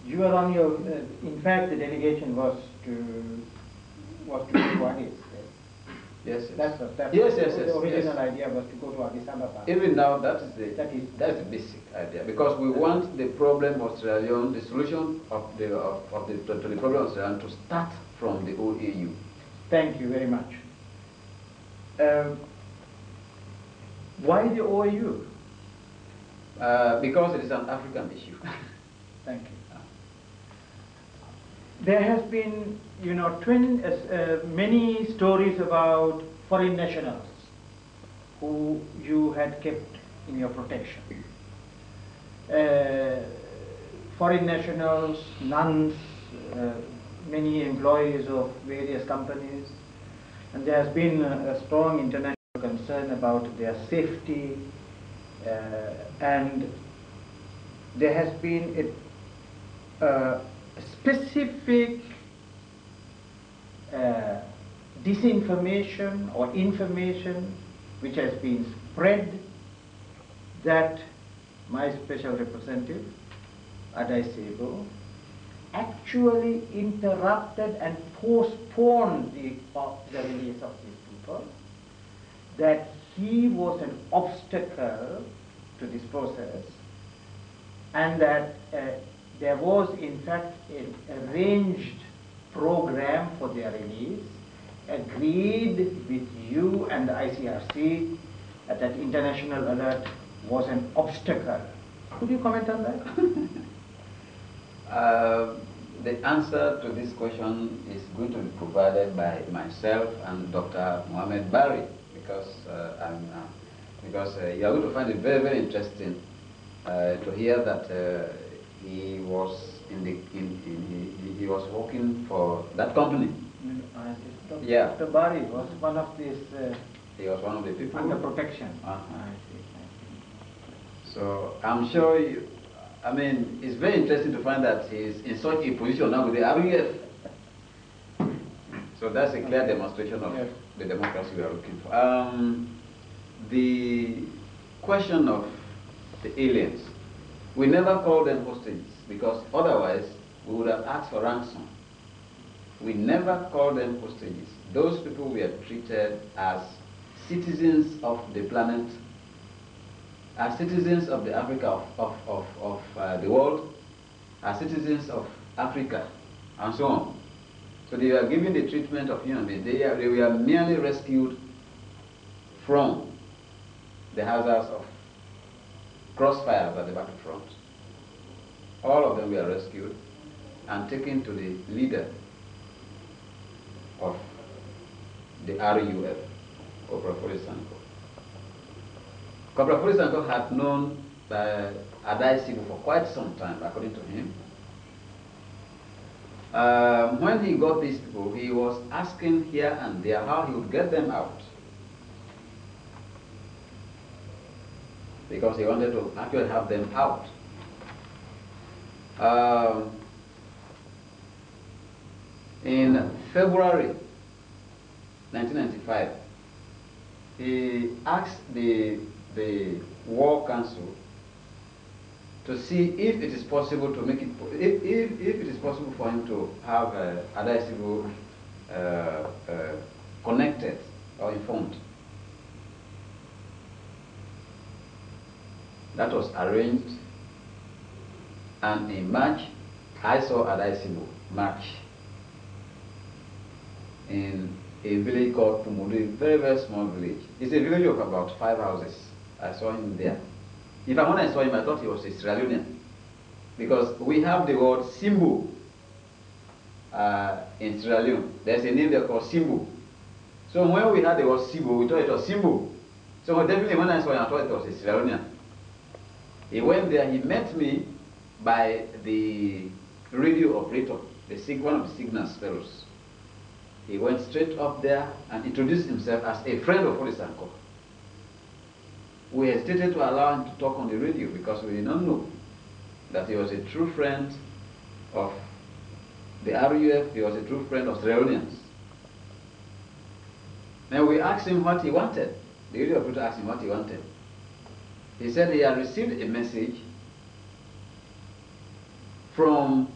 You were on your, in fact, the delegation was to go to Addis. Yes, yes. The original idea was to go to Addis Ababa. Even now, that is the basic idea, because we want the problem of Sierra Leone, the solution of the problem of Sierra Leone to start from the OAU. Thank you very much. Why the OAU? Because it is an African issue. Thank you. There has been, many stories about foreign nationals who you had kept in your protection. Foreign nationals, nuns, many employees of various companies, and there has been a strong international concern about their safety, and there has been a specific disinformation or information which has been spread that my special representative, Adai Sebo, actually interrupted and postponed the release of these people, that he was an obstacle to this process, and that there was in fact an arranged program for their release, agreed with you and the ICRC that international alert was an obstacle. Could you comment on that? The answer to this question is going to be provided by myself and Dr. Mohamed Bari, because you are going to find it very, very interesting to hear that he was he was working for that company. Dr. Bari was one of these. He was one of the people under protection. I see. So I'm sure it's very interesting to find that he's in such a position now with the RUF. So that's a clear demonstration of the democracy we are looking for. The question of the aliens, we never call them hostages, because otherwise we would have asked for ransom. We never call them hostages. Those people were treated as citizens of the planet, as citizens of the Africa of the world, as citizens of Africa, and so on. So they were given the treatment of human beings. They were merely rescued from the hazards of crossfires at the battlefront. All of them were rescued and taken to the leader of the RUF, Kumar Rupesinghe. Kumar Rupesinghe had known Adai Sebo for quite some time, according to him. When he got these people, he was asking here and there how he would get them out, because he wanted to actually have them out. In February 1995, he asked the War Council to see if it is possible to make it, if it is possible for him to have Adai Sebo connected or informed. That was arranged, and in March, I saw Adai Sebo march in a village called Pumudu, a very, very small village. It's a village of about 5 houses. I saw him there. In fact, when I saw him, I thought he was a Sierra Leonean, because we have the word Simbu in Sierra Leone. There's a name there called Simbu. So when we had the word Simbu, we thought it was Simbu. So definitely when I saw him, I thought it was a Sierra Leonean. He went there, he met me by the radio operator, one of the signal fellows. He went straight up there and introduced himself as a friend of Rupesinghe. We hesitated to allow him to talk on the radio because we did not know that he was a true friend of the RUF, he was a true friend of Sierra Leoneans. Then we asked him what he wanted. The radio operator asked him what he wanted. He said he had received a message from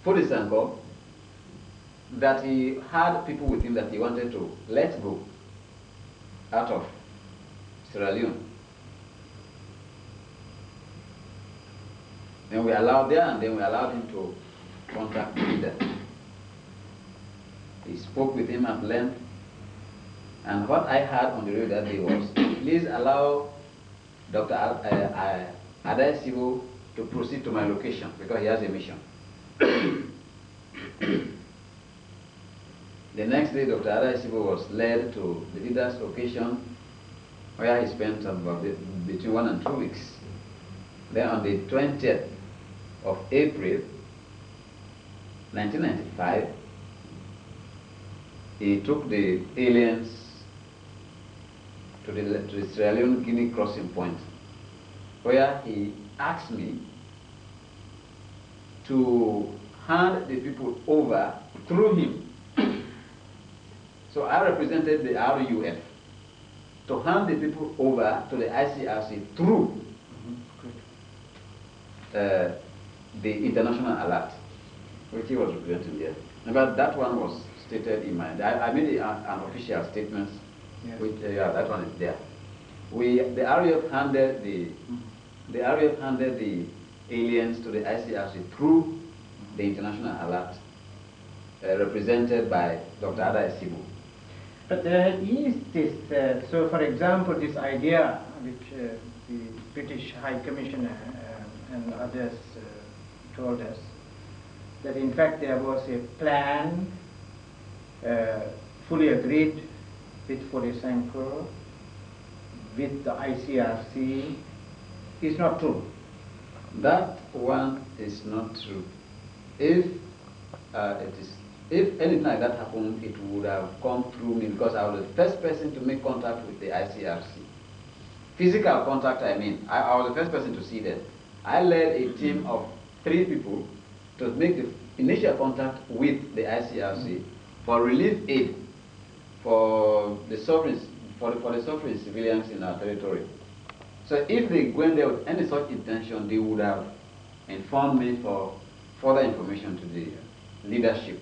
Fodisanko that he had people with him that he wanted to let go out of Sierra Leone. Then we allowed there, and then we allowed him to contact the leader. He spoke with him at length, and what I heard on the radio that day was, please allow Dr. Adai Sibo to proceed to my location because he has a mission. The next day, Dr. Adai Sibo was led to the leader's location where he spent about between 1 and 2 weeks. Then on the 20th of April, 1995, he took the aliens to the Sierra Leone Guinea crossing point, where he asked me to hand the people over through him. So I represented the RUF to hand the people over to the ICRC through the international alert, which he was representing there. But that one was stated in my, I made an official statement, yes. Which, yeah, that one is there. The RUF handed the aliens to the ICRC through the international alert, represented by Dr. Adai Sibo. But is this, so for example, this idea which the British High Commissioner and others told us, that in fact there was a plan fully agreed with Fodisanko, with the ICRC, is not true. That one is not true. If anything like that happened, it would have come through me because I was the first person to make contact with the ICRC. Physical contact, I mean. I was the first person to see them. I led a team of 3 people to make the initial contact with the ICRC for relief aid for the suffering civilians in our territory. So if they went there with any such intention, they would have informed me for further information to the leadership.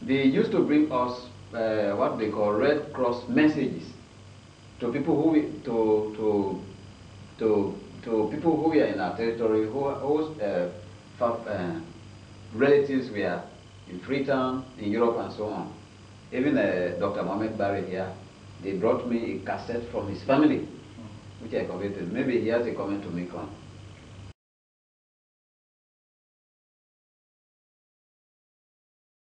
They used to bring us what they call Red Cross messages to people who people who were in our territory, whose relatives were in Freetown, in Europe, and so on. Even Dr. Mohamed Barry here, they brought me a cassette from his family, which I conveyed to him. Maybe he has a comment to make on.